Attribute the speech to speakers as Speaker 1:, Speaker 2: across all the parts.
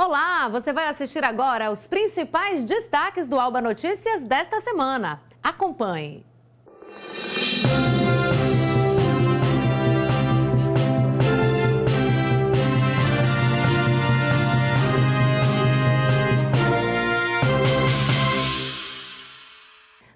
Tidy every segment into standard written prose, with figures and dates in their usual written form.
Speaker 1: Olá, você vai assistir agora os principais destaques do Alba Notícias desta semana. Acompanhe.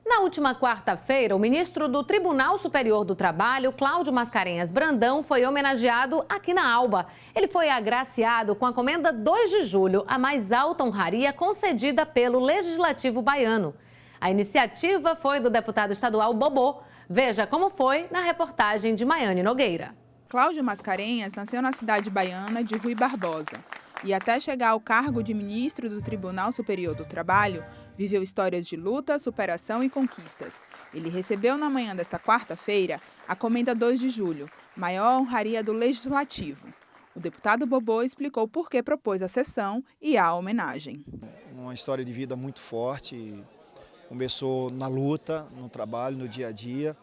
Speaker 1: Na última quarta-feira, o ministro do Tribunal Superior do Trabalho, Cláudio Mascarenhas Brandão, foi homenageado aqui na Alba. Ele foi agraciado com a Comenda 2 de Julho, a mais alta honraria concedida pelo Legislativo baiano. A iniciativa foi do deputado estadual Bobô. Veja como foi na reportagem de Maiane Nogueira.
Speaker 2: Cláudio Mascarenhas nasceu na cidade baiana de Rui Barbosa e até chegar ao cargo de ministro do Tribunal Superior do Trabalho, viveu histórias de luta, superação e conquistas. Ele recebeu na manhã desta quarta-feira a Comenda 2 de Julho, maior honraria do Legislativo. O deputado Bobô explicou por que propôs a sessão e a homenagem.
Speaker 3: Uma história de vida muito forte, começou na luta, no trabalho, no dia a dia,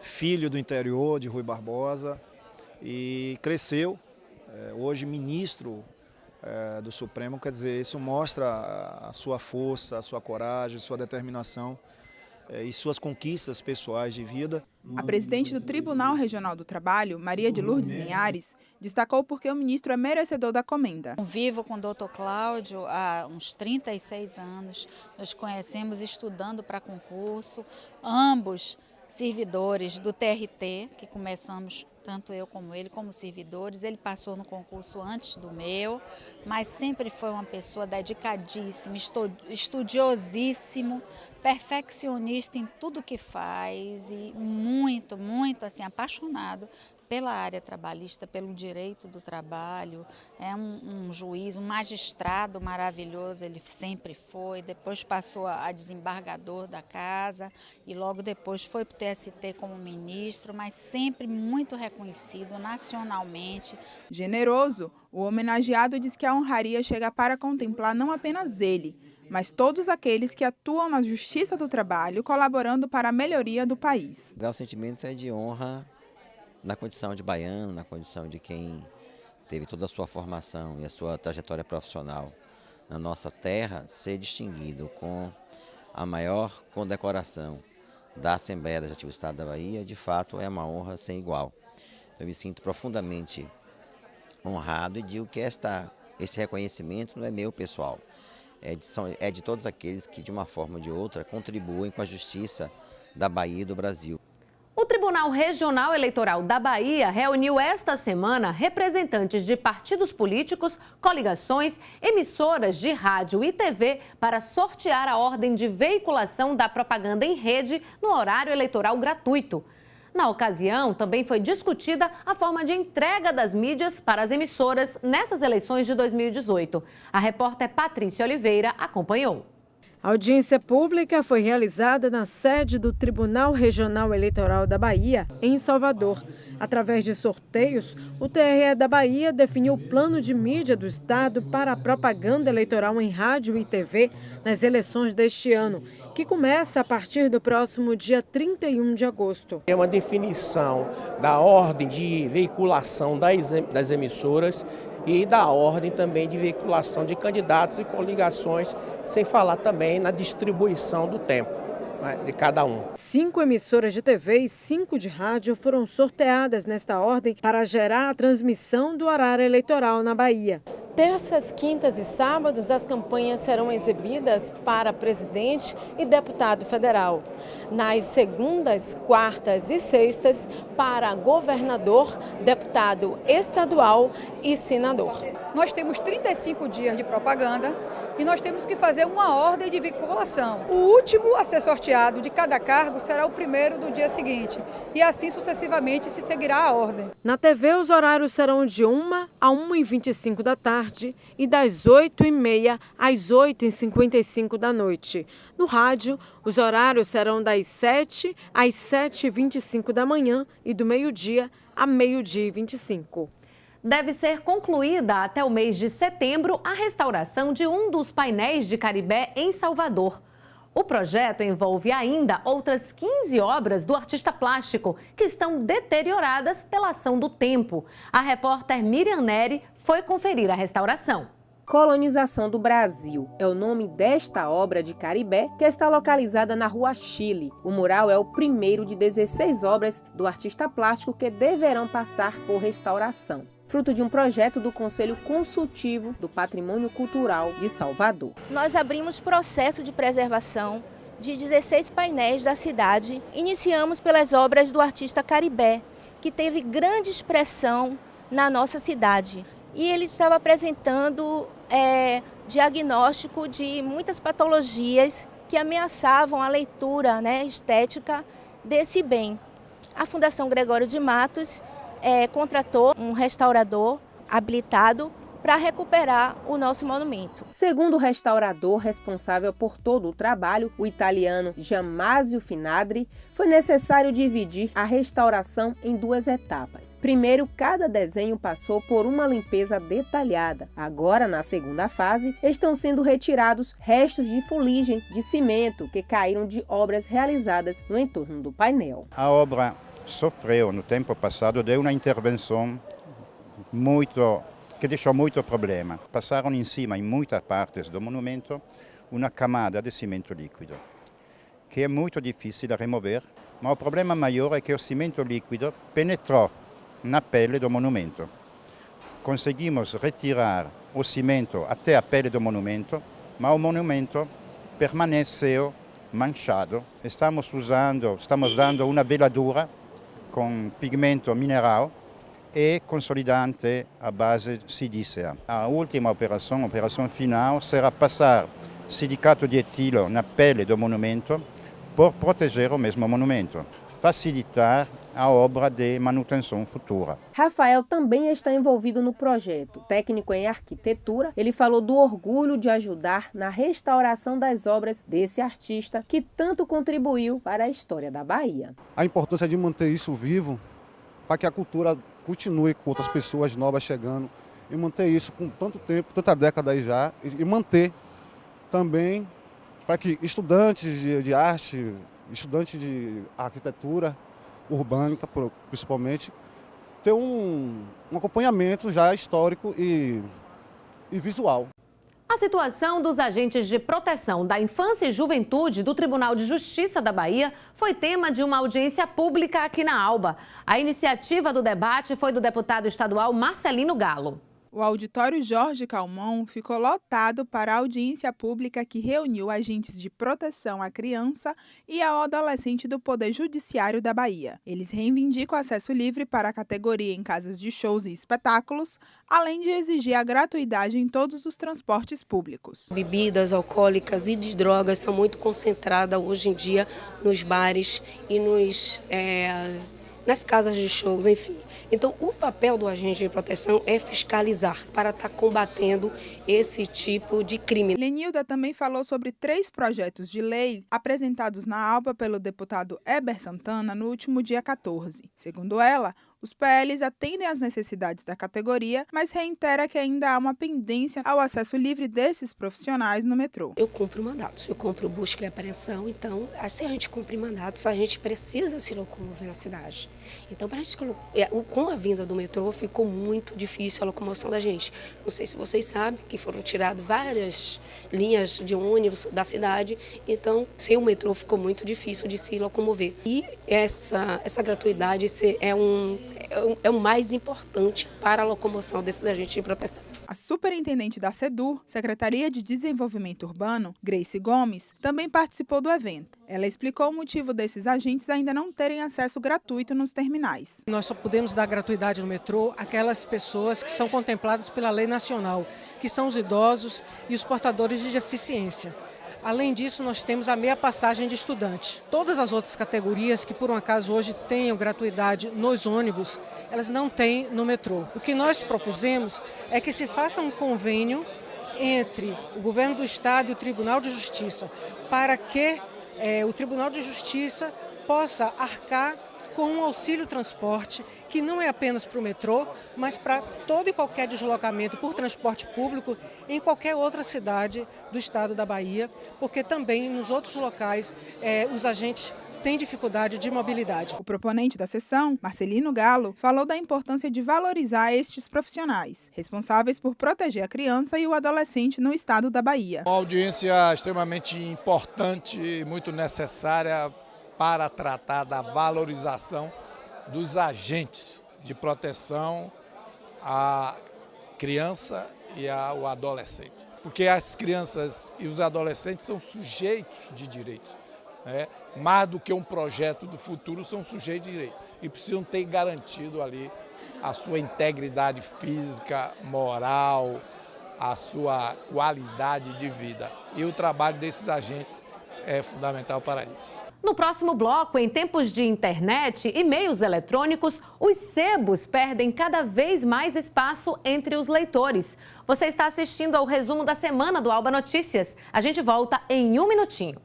Speaker 3: filho do interior de Rui Barbosa e cresceu, hoje ministro do Supremo, quer dizer, isso mostra a sua força, a sua coragem, a sua determinação e suas conquistas pessoais de vida.
Speaker 2: A presidente do Tribunal Regional do Trabalho, Maria de Lourdes Linhares, destacou porque o ministro é merecedor da comenda.
Speaker 4: Vivo com o doutor Cláudio há uns 36 anos, nos conhecemos estudando para concurso, ambos servidores do TRT, que começamos, tanto eu como ele, como servidores. Ele passou no concurso antes do meu, mas sempre foi uma pessoa dedicadíssima, estudiosíssimo, perfeccionista em tudo que faz e muito, muito assim, apaixonado pela área trabalhista, pelo direito do trabalho. É um juiz, um magistrado maravilhoso, ele sempre foi. Depois passou a desembargador da casa e logo depois foi para o TST como ministro, mas sempre muito reconhecido nacionalmente.
Speaker 2: Generoso, o homenageado diz que a honraria chega para contemplar não apenas ele, mas todos aqueles que atuam na Justiça do Trabalho, colaborando para a melhoria do país.
Speaker 5: O sentimento é de honra na condição de baiano, na condição de quem teve toda a sua formação e a sua trajetória profissional na nossa terra, ser distinguido com a maior condecoração da Assembleia Legislativa do Estado da Bahia, de fato é uma honra sem igual. Eu me sinto profundamente honrado e digo que esse reconhecimento não é meu pessoal, é de todos aqueles que de uma forma ou de outra contribuem com a justiça da Bahia e do Brasil.
Speaker 1: O Tribunal Regional Eleitoral da Bahia reuniu esta semana representantes de partidos políticos, coligações, emissoras de rádio e TV para sortear a ordem de veiculação da propaganda em rede no horário eleitoral gratuito. Na ocasião, também foi discutida a forma de entrega das mídias para as emissoras nessas eleições de 2018. A repórter Patrícia Oliveira acompanhou.
Speaker 6: A audiência pública foi realizada na sede do Tribunal Regional Eleitoral da Bahia, em Salvador. Através de sorteios, o TRE da Bahia definiu o plano de mídia do Estado para a propaganda eleitoral em rádio e TV nas eleições deste ano, que começa a partir do próximo dia 31 de agosto.
Speaker 7: É uma definição da ordem de veiculação das emissoras e da ordem também de veiculação de candidatos e coligações, sem falar também na distribuição do tempo, né, de cada um.
Speaker 6: 5 emissoras de TV e 5 de rádio foram sorteadas nesta ordem para gerar a transmissão do horário eleitoral na Bahia. Terças, quintas e sábados, as campanhas serão exibidas para presidente e deputado federal. Nas segundas, quartas e sextas, para governador, deputado estadual e senador.
Speaker 8: Nós temos 35 dias de propaganda e nós temos que fazer uma ordem de veiculação. O último a ser sorteado de cada cargo será o primeiro do dia seguinte e assim sucessivamente se seguirá a ordem.
Speaker 6: Na TV, os horários serão de 1 a 1h25 da tarde e das 8h30 às 8h55 da noite. No rádio, os horários serão das 7 às 7h25 da manhã e do meio-dia a meio-dia e 25.
Speaker 1: Deve ser concluída até o mês de setembro a restauração de um dos painéis de Caribé em Salvador. O projeto envolve ainda outras 15 obras do artista plástico que estão deterioradas pela ação do tempo. A repórter Miriam Neri foi conferir a restauração.
Speaker 6: Colonização do Brasil é o nome desta obra de Caribé, que está localizada na Rua Chile. O mural é o primeiro de 16 obras do artista plástico que deverão passar por restauração, fruto de um projeto do Conselho Consultivo do Patrimônio Cultural de Salvador.
Speaker 9: Nós abrimos processo de preservação de 16 painéis da cidade. Iniciamos pelas obras do artista Caribé, que teve grande expressão na nossa cidade. E ele estava apresentando diagnóstico de muitas patologias que ameaçavam a leitura, estética desse bem. A Fundação Gregório de Matos contratou um restaurador habilitado para recuperar o nosso monumento.
Speaker 6: Segundo o restaurador responsável por todo o trabalho, o italiano Giammasio Finadri, foi necessário dividir a restauração em 2 etapas. Primeiro, cada desenho passou por uma limpeza detalhada. Agora, na segunda fase, estão sendo retirados restos de fuligem de cimento que caíram de obras realizadas no entorno do painel.
Speaker 10: A obra sofreu no tempo passado de uma intervenção que deixou muito problema. Passaram em cima, em muitas partes do monumento, uma camada de cimento líquido, que é muito difícil de remover, mas o problema maior é que o cimento líquido penetrou na pele do monumento. Conseguimos retirar o cimento até a pele do monumento, mas o monumento permaneceu manchado. Estamos dando uma veladura com pigmento mineral e consolidante à base silícea. A última operação, a operação final, será passar silicato de etilo na pele do monumento por proteger o mesmo monumento, facilitar a obra de manutenção futura.
Speaker 6: Rafael também está envolvido no projeto. Técnico em arquitetura, ele falou do orgulho de ajudar na restauração das obras desse artista que tanto contribuiu para a história da Bahia.
Speaker 11: A importância de manter isso vivo para que a cultura continue com outras pessoas novas chegando e manter isso com tanto tempo, tanta década aí já, e manter também para que estudantes de arte, estudantes de arquitetura urbânica, principalmente, ter um acompanhamento já histórico e visual.
Speaker 1: A situação dos agentes de proteção da infância e juventude do Tribunal de Justiça da Bahia foi tema de uma audiência pública aqui na Alba. A iniciativa do debate foi do deputado estadual Marcelino Galo.
Speaker 2: O auditório Jorge Calmon ficou lotado para a audiência pública que reuniu agentes de proteção à criança e ao adolescente do Poder Judiciário da Bahia. Eles reivindicam acesso livre para a categoria em casas de shows e espetáculos, além de exigir a gratuidade em todos os transportes públicos.
Speaker 12: Bebidas alcoólicas e de drogas são muito concentradas hoje em dia nos bares e nas casas de shows, enfim. Então, o papel do agente de proteção é fiscalizar para estar combatendo esse tipo de crime.
Speaker 2: Lenilda também falou sobre 3 projetos de lei apresentados na Alba pelo deputado Heber Santana no último dia 14. Segundo ela, os PLs atendem às necessidades da categoria, mas reitera que ainda há uma pendência ao acesso livre desses profissionais no metrô.
Speaker 12: Eu cumpro mandatos, eu cumpro busca e apreensão, então, se a gente cumprir mandatos, a gente precisa se locomover na cidade. Então, com a vinda do metrô, ficou muito difícil a locomoção da gente. Não sei se vocês sabem que foram tiradas várias linhas de ônibus da cidade, então, sem o metrô, ficou muito difícil de se locomover. E essa gratuidade é o mais importante para a locomoção desses agentes de proteção.
Speaker 2: A superintendente da SEDUR, Secretaria de Desenvolvimento Urbano, Grace Gomes, também participou do evento. Ela explicou o motivo desses agentes ainda não terem acesso gratuito nos terminais.
Speaker 13: Nós só podemos dar gratuidade no metrô àquelas pessoas que são contempladas pela lei nacional, que são os idosos e os portadores de deficiência. Além disso, nós temos a meia passagem de estudante. Todas as outras categorias que, por um acaso, hoje tenham gratuidade nos ônibus, elas não têm no metrô. O que nós propusemos é que se faça um convênio entre o governo do Estado e o Tribunal de Justiça, para que o Tribunal de Justiça possa arcar com um auxílio transporte, que não é apenas para o metrô, mas para todo e qualquer deslocamento por transporte público em qualquer outra cidade do estado da Bahia, porque também nos outros locais os agentes têm dificuldade de mobilidade.
Speaker 2: O proponente da sessão, Marcelino Galo, falou da importância de valorizar estes profissionais, responsáveis por proteger a criança e o adolescente no estado da Bahia.
Speaker 14: Uma audiência extremamente importante e muito necessária para tratar da valorização dos agentes de proteção à criança e ao adolescente. Porque as crianças e os adolescentes são sujeitos de direitos, né? Mais do que um projeto do futuro, são sujeitos de direitos e precisam ter garantido ali a sua integridade física, moral, a sua qualidade de vida. E o trabalho desses agentes é fundamental para isso.
Speaker 1: No próximo bloco, em tempos de internet e meios eletrônicos, os sebos perdem cada vez mais espaço entre os leitores. Você está assistindo ao resumo da semana do Alba Notícias. A gente volta em um minutinho.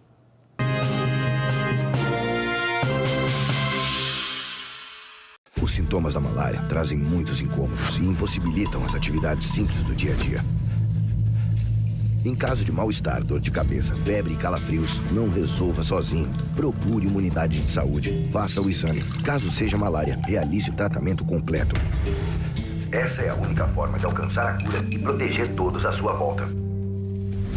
Speaker 15: Os sintomas da malária trazem muitos incômodos e impossibilitam as atividades simples do dia a dia. Em caso de mal-estar, dor de cabeça, febre e calafrios, não resolva sozinho. Procure uma unidade de saúde. Faça o exame. Caso seja malária, realize o tratamento completo. Essa é a única forma de alcançar a cura e proteger todos à sua volta.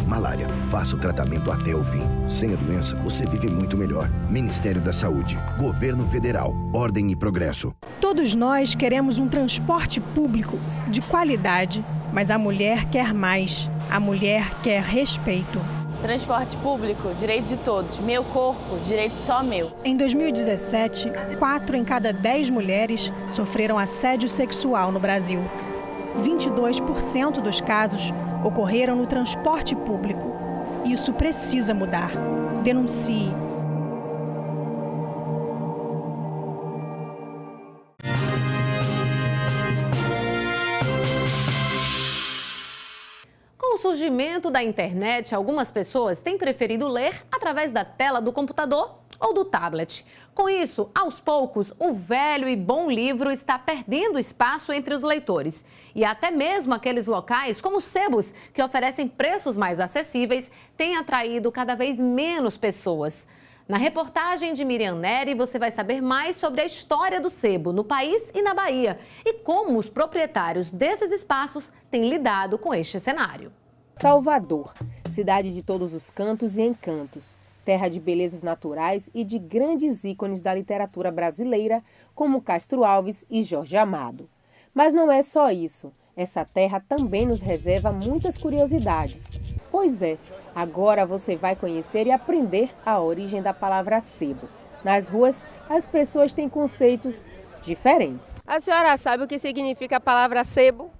Speaker 15: Malária. Faça o tratamento até o fim. Sem a doença, você vive muito melhor. Ministério da Saúde. Governo Federal. Ordem e progresso.
Speaker 16: Todos nós queremos um transporte público de qualidade, mas a mulher quer mais. A mulher quer respeito.
Speaker 17: Transporte público, direito de todos. Meu corpo, direito só meu.
Speaker 16: Em 2017, 4 em cada 10 mulheres sofreram assédio sexual no Brasil. 22% dos casos ocorreram no transporte público. Isso precisa mudar. Denuncie.
Speaker 1: Com o surgimento da internet, algumas pessoas têm preferido ler através da tela do computador ou do tablet. Com isso, aos poucos, o velho e bom livro está perdendo espaço entre os leitores. E até mesmo aqueles locais, como os sebos, que oferecem preços mais acessíveis, têm atraído cada vez menos pessoas. Na reportagem de Miriam Neri, você vai saber mais sobre a história do sebo no país e na Bahia e como os proprietários desses espaços têm lidado com este cenário.
Speaker 18: Salvador, cidade de todos os cantos e encantos, terra de belezas naturais e de grandes ícones da literatura brasileira, como Castro Alves e Jorge Amado. Mas não é só isso. Essa terra também nos reserva muitas curiosidades. Pois é, agora você vai conhecer e aprender a origem da palavra sebo. Nas ruas, as pessoas têm conceitos diferentes.
Speaker 19: A senhora sabe o que significa a palavra sebo?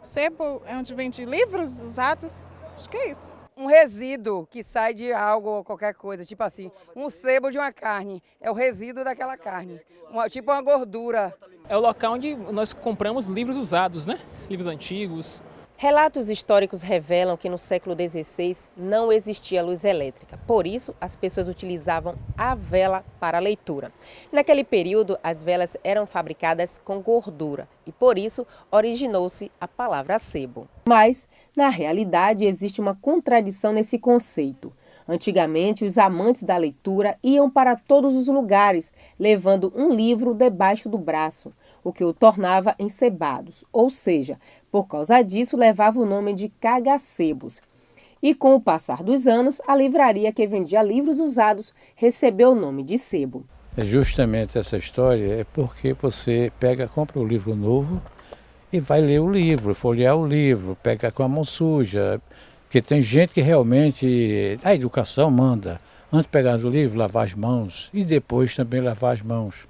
Speaker 20: Sebo é onde vende livros usados? Acho que é isso.
Speaker 21: Um resíduo que sai de algo ou qualquer coisa, tipo assim, um sebo de uma carne, é o resíduo daquela carne, tipo uma gordura.
Speaker 22: É o local onde nós compramos livros usados, né? Livros antigos.
Speaker 18: Relatos históricos revelam que no século XVI não existia luz elétrica. Por isso, as pessoas utilizavam a vela para a leitura. Naquele período, as velas eram fabricadas com gordura e, por isso, originou-se a palavra sebo. Mas, na realidade, existe uma contradição nesse conceito. Antigamente, os amantes da leitura iam para todos os lugares, levando um livro debaixo do braço, o que o tornava ensebados, ou seja, por causa disso levava o nome de cagacebos. E com o passar dos anos, a livraria que vendia livros usados recebeu o nome de sebo.
Speaker 23: Justamente essa história é porque você compra o livro novo e vai ler o livro, folhear o livro, pega com a mão suja. Porque tem gente que realmente, a educação manda, antes de pegar o livro, lavar as mãos e depois também lavar as mãos.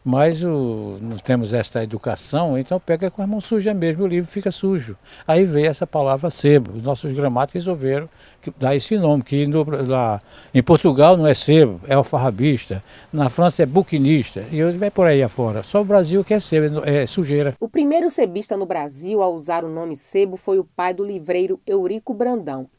Speaker 23: Mas não temos essa educação, então pega com a mão suja mesmo, o livro fica sujo. Aí veio essa palavra sebo. Os nossos gramáticos resolveram dar esse nome, que lá em Portugal não é sebo, é alfarrabista. Na França é buquinista, e vai por aí afora. Só o Brasil que é sebo, é sujeira.
Speaker 18: O primeiro sebista no Brasil a usar o nome sebo foi o pai do livreiro Eurico Brandão,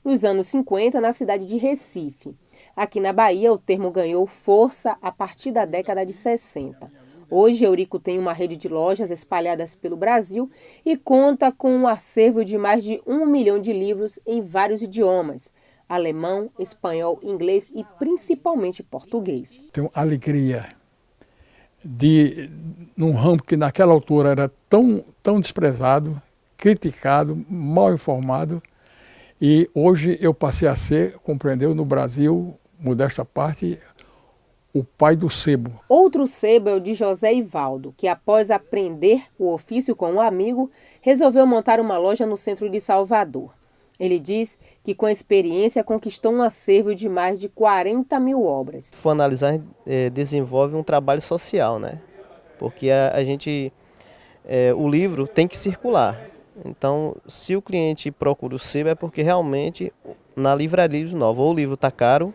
Speaker 18: nos anos 50, na cidade de Recife. Aqui na Bahia, o termo ganhou força a partir da década de 60. Hoje, Eurico tem uma rede de lojas espalhadas pelo Brasil e conta com um acervo de mais de 1 milhão de livros em vários idiomas. alemão, espanhol, inglês e principalmente português.
Speaker 3: Tenho alegria de, num ramo que naquela altura era tão desprezado, criticado, mal informado, e hoje eu passei a ser, compreendeu, no Brasil, modesta parte, o pai do sebo.
Speaker 18: Outro sebo é o de José Ivaldo, que após aprender o ofício com um amigo, resolveu montar uma loja no centro de Salvador. Ele diz que com a experiência conquistou um acervo de mais de 40 mil obras.
Speaker 4: For analisar, desenvolve um trabalho social, né? Porque o livro tem que circular. Então, se o cliente procura o sebo é porque realmente na livraria Livros Novos ou o livro está caro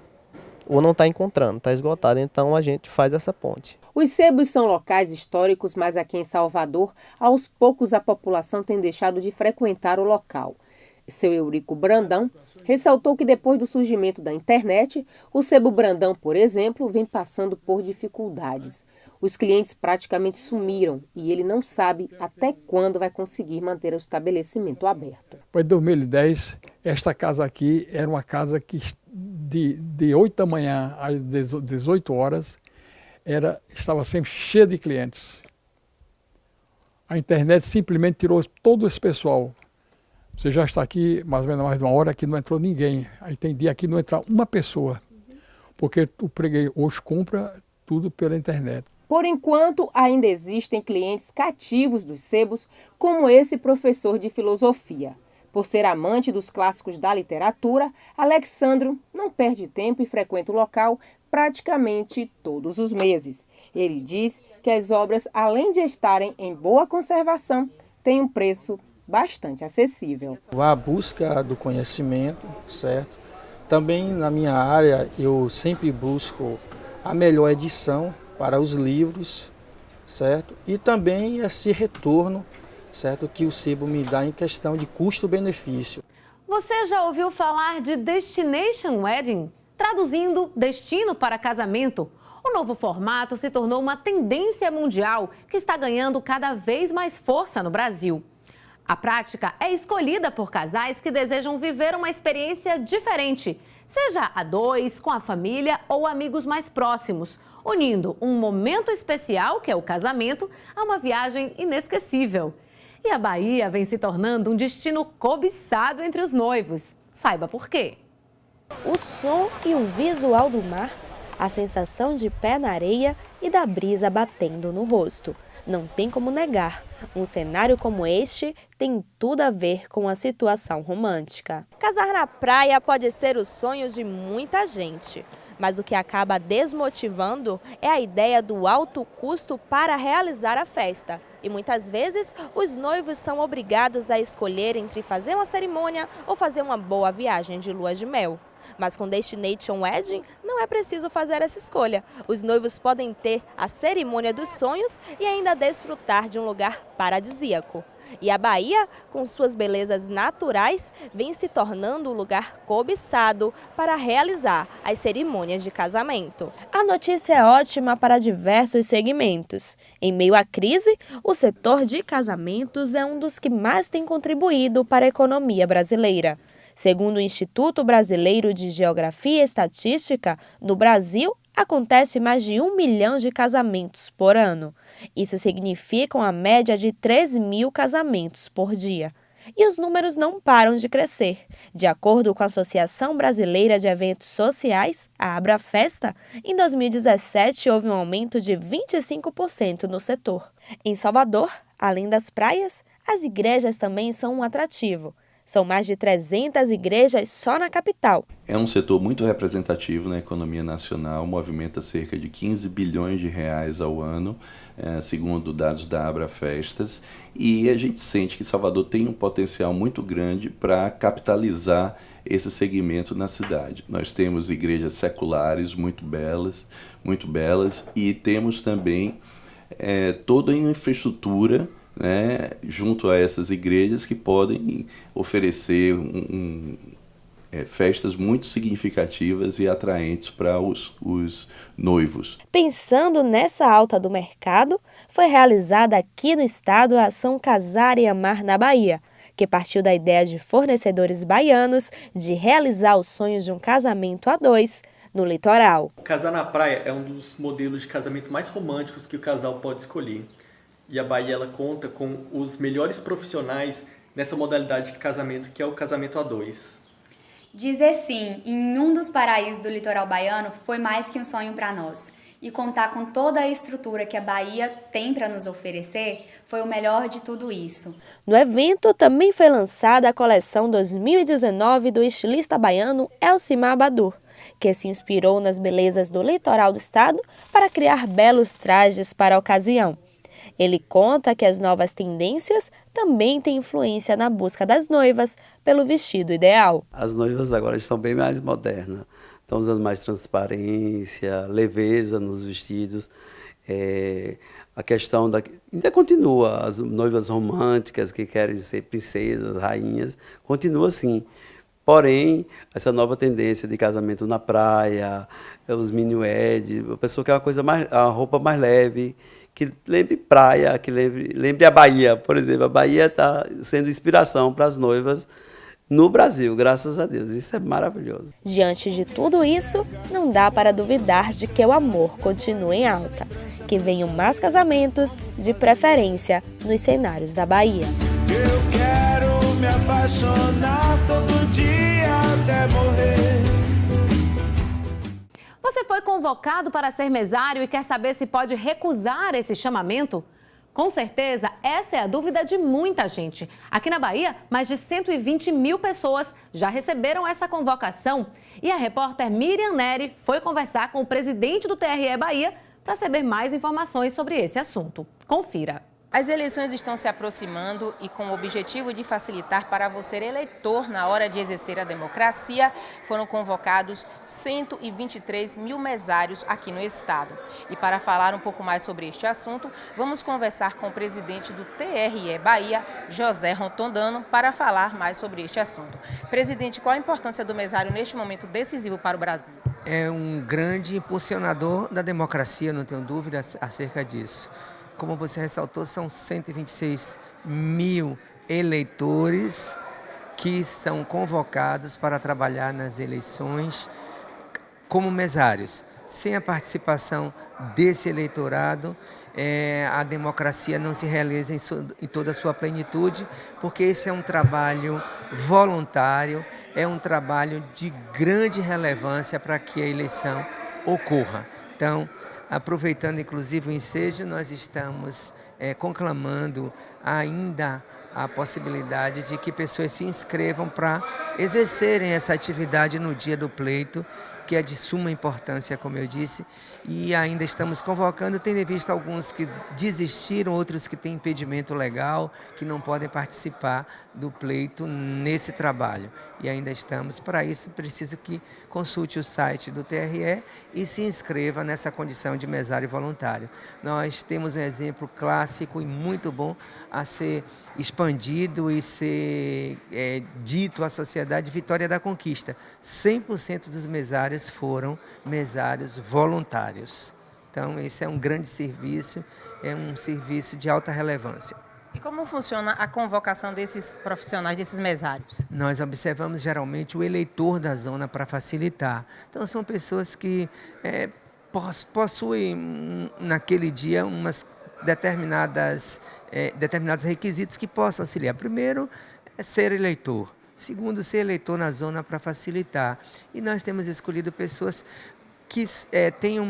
Speaker 4: ou não está encontrando, está esgotado. Então a gente faz essa ponte.
Speaker 18: Os sebos são locais históricos, mas aqui em Salvador, aos poucos a população tem deixado de frequentar o local. Seu Eurico Brandão ressaltou que depois do surgimento da internet, o Sebo Brandão, por exemplo, vem passando por dificuldades. Os clientes praticamente sumiram e ele não sabe até quando vai conseguir manter o estabelecimento aberto.
Speaker 3: Em 2010, esta casa aqui era uma casa que de 8 da manhã às 18 horas estava sempre cheia de clientes. A internet simplesmente tirou todo esse pessoal. Você já está aqui mais ou menos mais de uma hora, aqui não entrou ninguém. Aí tem dia aqui não entra uma pessoa, porque o preguei hoje compra tudo pela internet.
Speaker 18: Por enquanto, ainda existem clientes cativos dos sebos, como esse professor de filosofia. Por ser amante dos clássicos da literatura, Alexandro não perde tempo e frequenta o local praticamente todos os meses. Ele diz que as obras, além de estarem em boa conservação, têm um preço bastante acessível.
Speaker 5: A busca do conhecimento, certo? Também na minha área eu sempre busco a melhor edição para os livros, certo? E também esse retorno, certo, que o sebo me dá em questão de custo-benefício.
Speaker 1: Você já ouviu falar de Destination Wedding? Traduzindo, destino para casamento. O novo formato se tornou uma tendência mundial que está ganhando cada vez mais força no Brasil. A prática é escolhida por casais que desejam viver uma experiência diferente, seja a dois, com a família ou amigos mais próximos, unindo um momento especial, que é o casamento, a uma viagem inesquecível. E a Bahia vem se tornando um destino cobiçado entre os noivos. Saiba por quê.
Speaker 24: O som e o visual do mar, a sensação de pé na areia e da brisa batendo no rosto. Não tem como negar, um cenário como este tem tudo a ver com a situação romântica.
Speaker 25: Casar na praia pode ser o sonho de muita gente, mas o que acaba desmotivando é a ideia do alto custo para realizar a festa. E muitas vezes os noivos são obrigados a escolher entre fazer uma cerimônia ou fazer uma boa viagem de lua de mel. Mas com Destination Wedding não é preciso fazer essa escolha. Os noivos podem ter a cerimônia dos sonhos e ainda desfrutar de um lugar paradisíaco. E a Bahia, com suas belezas naturais, vem se tornando um lugar cobiçado para realizar as cerimônias de casamento.
Speaker 24: A notícia é ótima para diversos segmentos. Em meio à crise, o setor de casamentos é um dos que mais tem contribuído para a economia brasileira. Segundo o Instituto Brasileiro de Geografia e Estatística, no Brasil, acontece mais de 1 milhão de casamentos por ano. Isso significa uma média de 13 mil casamentos por dia. E os números não param de crescer. De acordo com a Associação Brasileira de Eventos Sociais, a Abrafesta, em 2017 houve um aumento de 25% no setor. Em Salvador, além das praias, as igrejas também são um atrativo. São mais de 300 igrejas só na capital.
Speaker 26: É um setor muito representativo na economia nacional, movimenta cerca de 15 bilhões de reais ao ano, segundo dados da Abrafestas, e a gente sente que Salvador tem um potencial muito grande para capitalizar esse segmento na cidade. Nós temos igrejas seculares muito belas, e temos também toda a infraestrutura, junto a essas igrejas que podem oferecer festas muito significativas e atraentes para os noivos.
Speaker 24: Pensando nessa alta do mercado, foi realizada aqui no estado a ação Casar e Amar na Bahia, que partiu da ideia de fornecedores baianos de realizar o sonho de um casamento a dois no litoral.
Speaker 6: Casar na praia é um dos modelos de casamento mais românticos que o casal pode escolher. E a Bahia ela conta com os melhores profissionais nessa modalidade de casamento, que é o casamento a dois.
Speaker 7: Dizer sim em um dos paraísos do litoral baiano foi mais que um sonho para nós. E contar com toda a estrutura que a Bahia tem para nos oferecer foi o melhor de tudo isso.
Speaker 24: No evento também foi lançada a coleção 2019 do estilista baiano Elcimar Badur, que se inspirou nas belezas do litoral do estado para criar belos trajes para a ocasião. Ele conta que as novas tendências também têm influência na busca das noivas pelo vestido ideal.
Speaker 8: As noivas agora estão bem mais modernas, estão usando mais transparência, leveza nos vestidos. A questão ainda continua, as noivas românticas que querem ser princesas, rainhas, continua assim. Porém, essa nova tendência de casamento na praia, os mini-wed, a pessoa quer uma coisa mais, a roupa mais leve, que lembre praia, que lembre a Bahia, por exemplo. A Bahia está sendo inspiração para as noivas no Brasil, graças a Deus. Isso é maravilhoso.
Speaker 24: Diante de tudo isso, não dá para duvidar de que o amor continue em alta, que venham mais casamentos, de preferência nos cenários da Bahia.
Speaker 9: Eu quero me apaixonar todo dia até morrer.
Speaker 1: Você foi convocado para ser mesário e quer saber se pode recusar esse chamamento? Com certeza, essa é a dúvida de muita gente. Aqui na Bahia, mais de 120 mil pessoas já receberam essa convocação. E a repórter Miriam Neri foi conversar com o presidente do TRE Bahia para saber mais informações sobre esse assunto. Confira.
Speaker 18: As eleições estão se aproximando e com o objetivo de facilitar para você eleitor na hora de exercer a democracia, foram convocados 123 mil mesários aqui no estado. E para falar um pouco mais sobre este assunto, vamos conversar com o presidente do TRE Bahia, José Rotondano, para falar mais sobre este assunto. Presidente, qual a importância do mesário neste momento decisivo para o Brasil?
Speaker 10: É um grande impulsionador da democracia, não tenho dúvida acerca disso. Como você ressaltou, são 126 mil eleitores que são convocados para trabalhar nas eleições como mesários. Sem a participação desse eleitorado, a democracia não se realiza em toda a sua plenitude, porque esse é um trabalho voluntário, é um trabalho de grande relevância para que a eleição ocorra. Então, aproveitando inclusive o ensejo, nós estamos conclamando ainda a possibilidade de que pessoas se inscrevam para exercerem essa atividade no dia do pleito, que é de suma importância, como eu disse, e ainda estamos convocando, tendo visto alguns que desistiram, outros que têm impedimento legal, que não podem participar do pleito nesse trabalho. E ainda estamos, para isso, preciso que consulte o site do TRE e se inscreva nessa condição de mesário voluntário. Nós temos um exemplo clássico e muito bom a ser expandido e ser dito à sociedade, Vitória da Conquista. 100% dos mesários foram mesários voluntários. Então, esse é um grande serviço, é um serviço de alta relevância.
Speaker 18: E como funciona a convocação desses profissionais, desses mesários?
Speaker 10: Nós observamos geralmente o eleitor da zona para facilitar. Então, são pessoas que possuem naquele dia umas determinados requisitos que possam auxiliar. Primeiro, é ser eleitor. Segundo, ser eleitor na zona para facilitar. E nós temos escolhido pessoas que tenham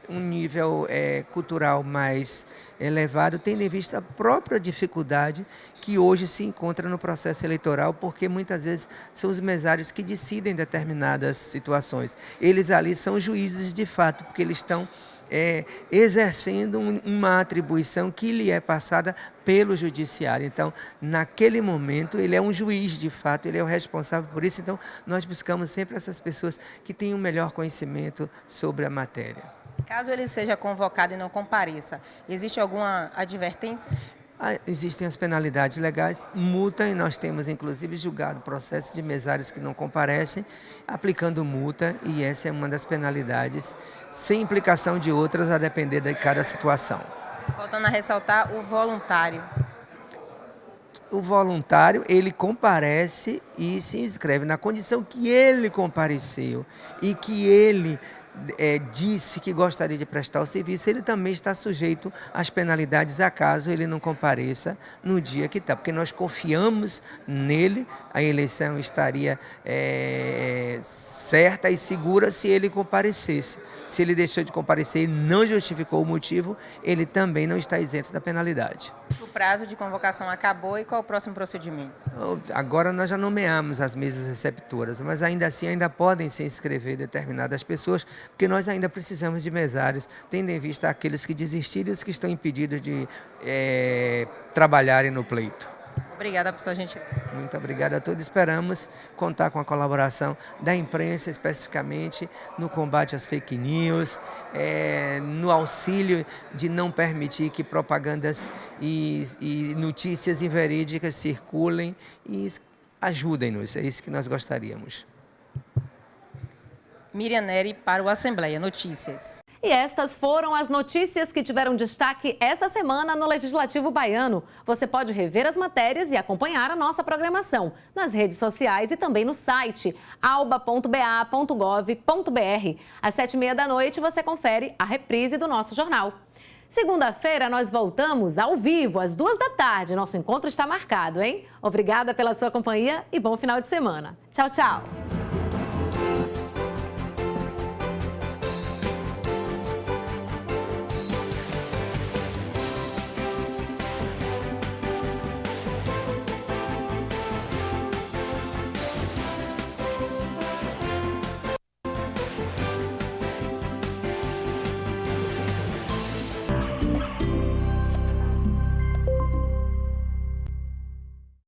Speaker 10: um nível cultural mais elevado, tendo em vista a própria dificuldade que hoje se encontra no processo eleitoral, porque muitas vezes são os mesários que decidem determinadas situações. Eles ali são juízes de fato, porque eles estão exercendo uma atribuição que lhe é passada pelo judiciário. Então, naquele momento, ele é um juiz de fato, ele é o responsável por isso. Então, nós buscamos sempre essas pessoas que tenham um melhor conhecimento sobre a matéria.
Speaker 18: Caso ele seja convocado e não compareça, existe alguma advertência?
Speaker 10: Existem as penalidades legais, multa, e nós temos inclusive julgado processos de mesários que não comparecem, aplicando multa, e essa é uma das penalidades, sem implicação de outras, a depender de cada situação.
Speaker 18: Voltando a ressaltar o voluntário.
Speaker 10: o voluntário, ele comparece e se inscreve na condição que ele compareceu e que ele disse que gostaria de prestar o serviço, ele também está sujeito às penalidades acaso ele não compareça no dia que está, porque nós confiamos nele, a eleição estaria certa e segura se ele comparecesse. Se ele deixou de comparecer e não justificou o motivo, ele também não está isento da penalidade.
Speaker 18: O prazo de convocação acabou e qual o próximo procedimento?
Speaker 10: Agora nós já nomeamos as mesas receptoras, mas ainda assim ainda podem se inscrever determinadas pessoas, porque nós ainda precisamos de mesários, tendo em vista aqueles que desistiram e os que estão impedidos de trabalharem no pleito.
Speaker 18: Obrigada por sua gentileza.
Speaker 10: Muito obrigado a todos. Esperamos contar com a colaboração da imprensa, especificamente no combate às fake news, no auxílio de não permitir que propagandas e notícias inverídicas circulem e ajudem-nos. É isso que nós gostaríamos.
Speaker 18: Miriam Neri para o Assembleia Notícias.
Speaker 1: E estas foram as notícias que tiveram destaque essa semana no Legislativo Baiano. Você pode rever as matérias e acompanhar a nossa programação nas redes sociais e também no site alba.ba.gov.br. Às 19h30 você confere a reprise do nosso jornal. Segunda-feira nós voltamos ao vivo às 14h. Nosso encontro está marcado, hein? Obrigada pela sua companhia e bom final de semana. Tchau, tchau.